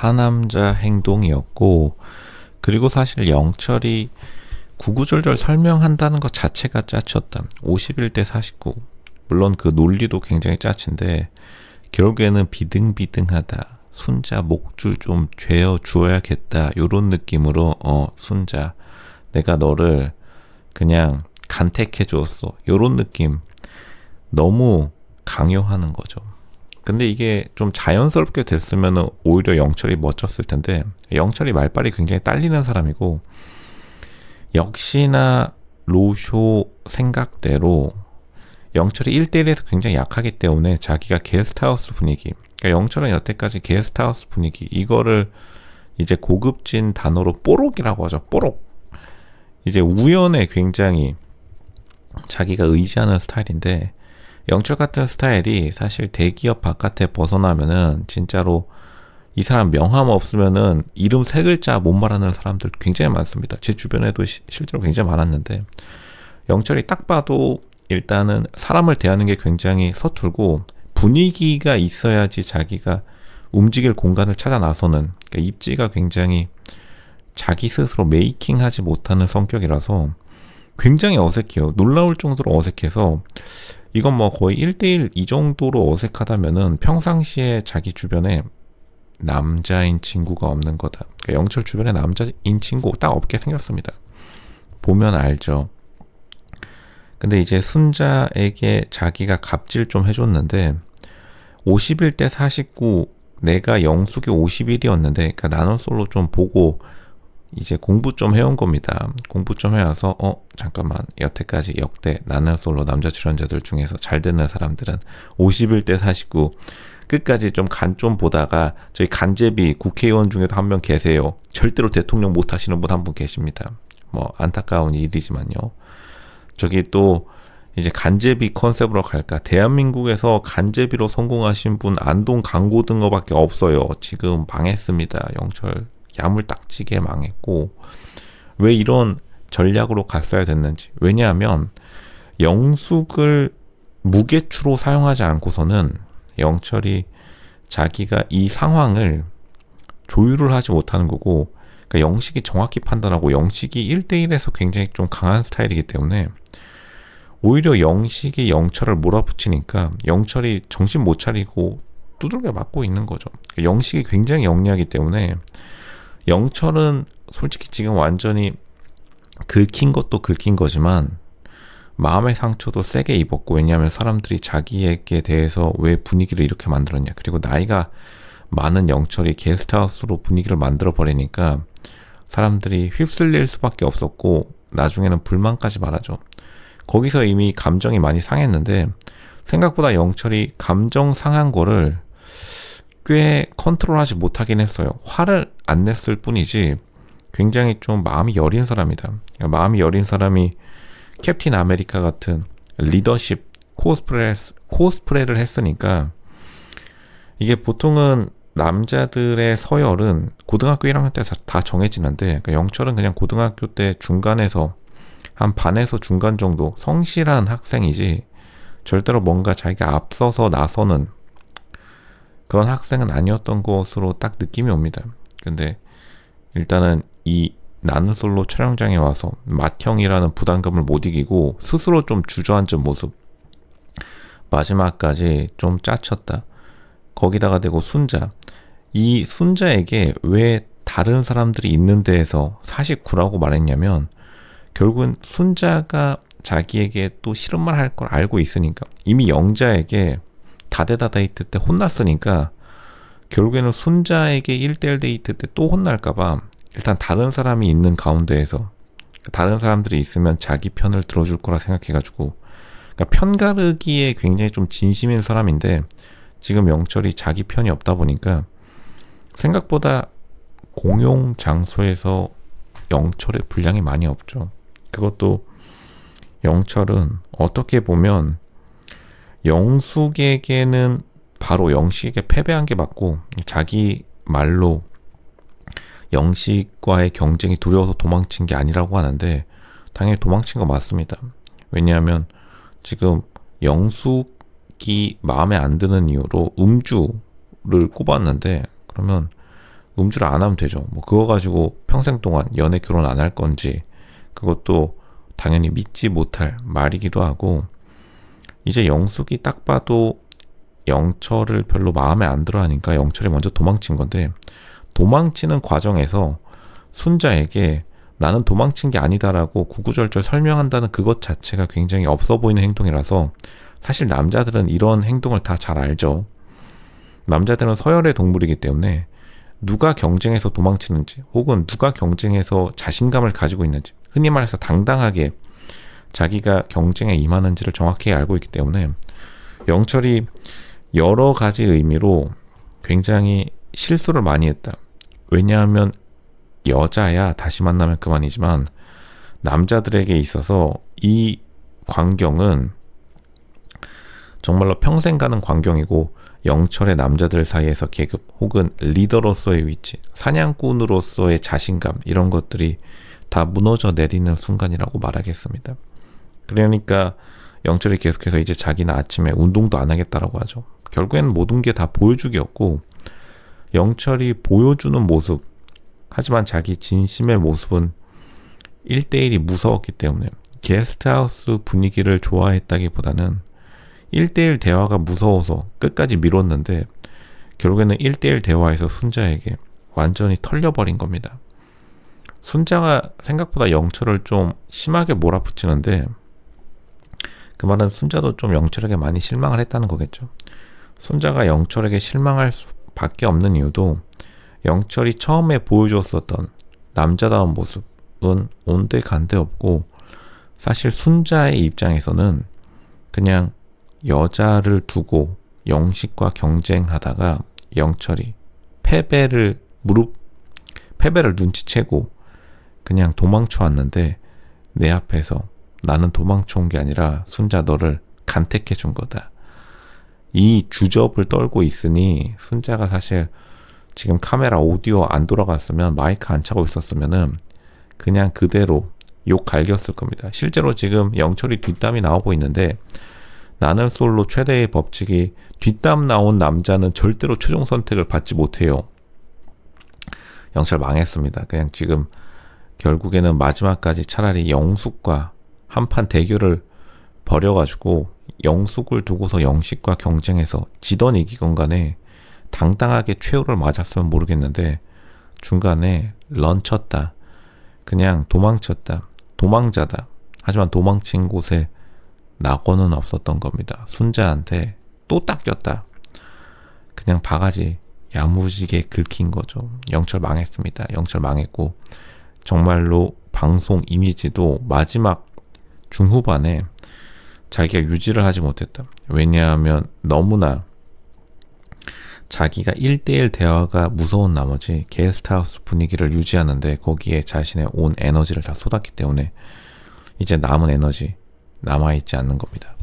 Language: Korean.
하남자 행동이었고, 그리고 사실 영철이 구구절절 설명한다는 것 자체가 짜쳤다. 51대 49. 물론 그 논리도 굉장히 짜친데 결국에는 비등비등하다. 순자 목줄 좀 죄어 주어야겠다. 요런 느낌으로 순자 내가 너를 그냥 간택해 줬어. 요런 느낌 너무 강요하는 거죠. 근데 이게 좀 자연스럽게 됐으면 오히려 영철이 멋졌을 텐데, 영철이 말빨이 굉장히 딸리는 사람이고, 역시나 로쇼 생각대로 영철이 1대1에서 굉장히 약하기 때문에 자기가 게스트하우스 분위기, 그러니까 영철은 여태까지 게스트하우스 분위기, 이거를 이제 고급진 단어로 뽀록이라고 하죠. 뽀록. 이제 우연에 굉장히 자기가 의지하는 스타일인데, 영철 같은 스타일이 사실 대기업 바깥에 벗어나면은 진짜로 이 사람 명함 없으면은 이름 세 글자 못 말하는 사람들 굉장히 많습니다. 제 주변에도 실제로 굉장히 많았는데, 영철이 딱 봐도 일단은 사람을 대하는 게 굉장히 서툴고 분위기가 있어야지 자기가 움직일 공간을 찾아 나서는, 그러니까 입지가 굉장히 자기 스스로 메이킹하지 못하는 성격이라서 굉장히 어색해요. 놀라울 정도로 어색해서, 이건 뭐 거의 1대1 이 정도로 어색하다면은 평상시에 자기 주변에 남자인 친구가 없는 거다. 그러니까 영철 주변에 남자인 친구 딱 없게 생겼습니다. 보면 알죠. 근데 이제 순자에게 자기가 갑질 좀 해줬는데, 51대 49, 내가 영숙이 51이었는데, 그러니까 나는 솔로 좀 보고 이제 공부 좀 해온 겁니다. 공부 좀 해와서 잠깐만, 여태까지 역대 나는 솔로 남자 출연자들 중에서 잘 되는 사람들은 51대 49 끝까지 좀 간 좀 보다가 저희 간제비 국회의원 중에도 한 명 계세요. 절대로 대통령 못 하시는 분 한 분 계십니다. 뭐 안타까운 일이지만요. 저기 또 이제 간제비 컨셉으로 갈까? 대한민국에서 간제비로 성공하신 분 안동 강고등어밖에 없어요. 지금 망했습니다. 영철 야물딱지게 망했고, 왜 이런 전략으로 갔어야 됐는지. 왜냐하면 영숙을 무게추로 사용하지 않고서는 영철이 자기가 이 상황을 조율을 하지 못하는 거고, 그러니까 영식이 정확히 판단하고, 영식이 1대1에서 굉장히 좀 강한 스타일이기 때문에 오히려 영식이 영철을 몰아붙이니까 영철이 정신 못 차리고 두들겨 맞고 있는 거죠. 그러니까 영식이 굉장히 영리하기 때문에 영철은 솔직히 지금 완전히 긁힌 것도 긁힌 거지만 마음의 상처도 세게 입었고, 왜냐하면 사람들이 자기에게 대해서 왜 분위기를 이렇게 만들었냐, 그리고 나이가 많은 영철이 게스트하우스로 분위기를 만들어 버리니까 사람들이 휩쓸릴 수밖에 없었고, 나중에는 불만까지 말하죠. 거기서 이미 감정이 많이 상했는데, 생각보다 영철이 감정 상한 거를 꽤 컨트롤하지 못하긴 했어요. 화를 안 냈을 뿐이지 굉장히 좀 마음이 여린 사람이다. 그러니까 마음이 여린 사람이 캡틴 아메리카 같은 리더십 코스프레를 했으니까, 이게 보통은 남자들의 서열은 고등학교 1학년 때 다 정해지는데, 그러니까 영철은 그냥 고등학교 때 중간에서 한 반에서 중간 정도 성실한 학생이지 절대로 뭔가 자기가 앞서서 나서는 그런 학생은 아니었던 것으로 딱 느낌이 옵니다. 근데 일단은 이 나는 솔로 촬영장에 와서 맏형이라는 부담감을 못 이기고 스스로 좀 주저앉은 모습, 마지막까지 좀 짜쳤다. 거기다가 대고 순자, 이 순자에게 왜 다른 사람들이 있는 데에서 49라고 말했냐면, 결국은 순자가 자기에게 또 싫은 말 할 걸 알고 있으니까, 이미 영자에게 다대다 데이트 때 혼났으니까 결국에는 순자에게 1대1 데이트 때 또 혼날까봐 일단 다른 사람이 있는 가운데에서, 다른 사람들이 있으면 자기 편을 들어줄 거라 생각해가지고, 그러니까 편가르기에 굉장히 좀 진심인 사람인데, 지금 영철이 자기 편이 없다 보니까 생각보다 공용 장소에서 영철의 분량이 많이 없죠. 그것도 영철은 어떻게 보면 영숙에게는 바로 영식에게 패배한 게 맞고, 자기 말로 영식과의 경쟁이 두려워서 도망친 게 아니라고 하는데, 당연히 도망친 거 맞습니다. 왜냐하면 지금 영숙이 마음에 안 드는 이유로 음주를 꼽았는데, 그러면 음주를 안 하면 되죠. 뭐 그거 가지고 평생 동안 연애 결혼 안 할 건지, 그것도 당연히 믿지 못할 말이기도 하고, 이제 영숙이 딱 봐도 영철을 별로 마음에 안 들어 하니까 영철이 먼저 도망친 건데, 도망치는 과정에서 순자에게 나는 도망친 게 아니다라고 구구절절 설명한다는 그것 자체가 굉장히 없어 보이는 행동이라서, 사실 남자들은 이런 행동을 다 잘 알죠. 남자들은 서열의 동물이기 때문에 누가 경쟁해서 도망치는지, 혹은 누가 경쟁해서 자신감을 가지고 있는지, 흔히 말해서 당당하게 자기가 경쟁에 임하는지를 정확히 알고 있기 때문에, 영철이 여러 가지 의미로 굉장히 실수를 많이 했다. 왜냐하면 여자야 다시 만나면 그만이지만, 남자들에게 있어서 이 광경은 정말로 평생 가는 광경이고, 영철의 남자들 사이에서 계급, 혹은 리더로서의 위치, 사냥꾼으로서의 자신감, 이런 것들이 다 무너져 내리는 순간이라고 말하겠습니다. 그러니까 영철이 계속해서 이제 자기는 아침에 운동도 안 하겠다라고 하죠. 결국에는 모든 게 다 보여주기였고, 영철이 보여주는 모습, 하지만 자기 진심의 모습은 1대1이 무서웠기 때문에, 게스트하우스 분위기를 좋아했다기보다는 1대1 대화가 무서워서 끝까지 미뤘는데, 결국에는 1대1 대화에서 순자에게 완전히 털려버린 겁니다. 순자가 생각보다 영철을 좀 심하게 몰아붙이는데, 그 말은 순자도 좀 영철에게 많이 실망을 했다는 거겠죠. 순자가 영철에게 실망할 수밖에 없는 이유도, 영철이 처음에 보여줬었던 남자다운 모습은 온데간데 없고, 사실 순자의 입장에서는 그냥 여자를 두고 영식과 경쟁하다가 영철이 패배를 눈치채고 그냥 도망쳐 왔는데, 내 앞에서 나는 도망쳐 온 게 아니라 순자 너를 간택해 준 거다, 이 주접을 떨고 있으니, 순자가 사실 지금 카메라 오디오 안 돌아갔으면, 마이크 안 차고 있었으면은 그냥 그대로 욕 갈겼을 겁니다. 실제로 지금 영철이 뒷담이 나오고 있는데, 나는 솔로 최대의 법칙이 뒷담 나온 남자는 절대로 최종 선택을 받지 못해요. 영철 망했습니다. 그냥 지금 결국에는 마지막까지 차라리 영숙과 한판 대결을 벌여가지고, 영숙을 두고서 영식과 경쟁해서 지던 이기건 간에 당당하게 최후를 맞았으면 모르겠는데, 중간에 런쳤다, 그냥 도망쳤다, 도망자다. 하지만 도망친 곳에 낙원은 없었던 겁니다. 순자한테 또 닦였다. 그냥 바가지 야무지게 긁힌 거죠. 영철 망했습니다. 영철 망했고, 정말로 방송 이미지도 마지막 중후반에 자기가 유지를 하지 못했다. 왜냐하면 너무나 자기가 1대1 대화가 무서운 나머지 게스트하우스 분위기를 유지하는데 거기에 자신의 온 에너지를 다 쏟았기 때문에, 이제 남은 에너지 남아있지 않는 겁니다.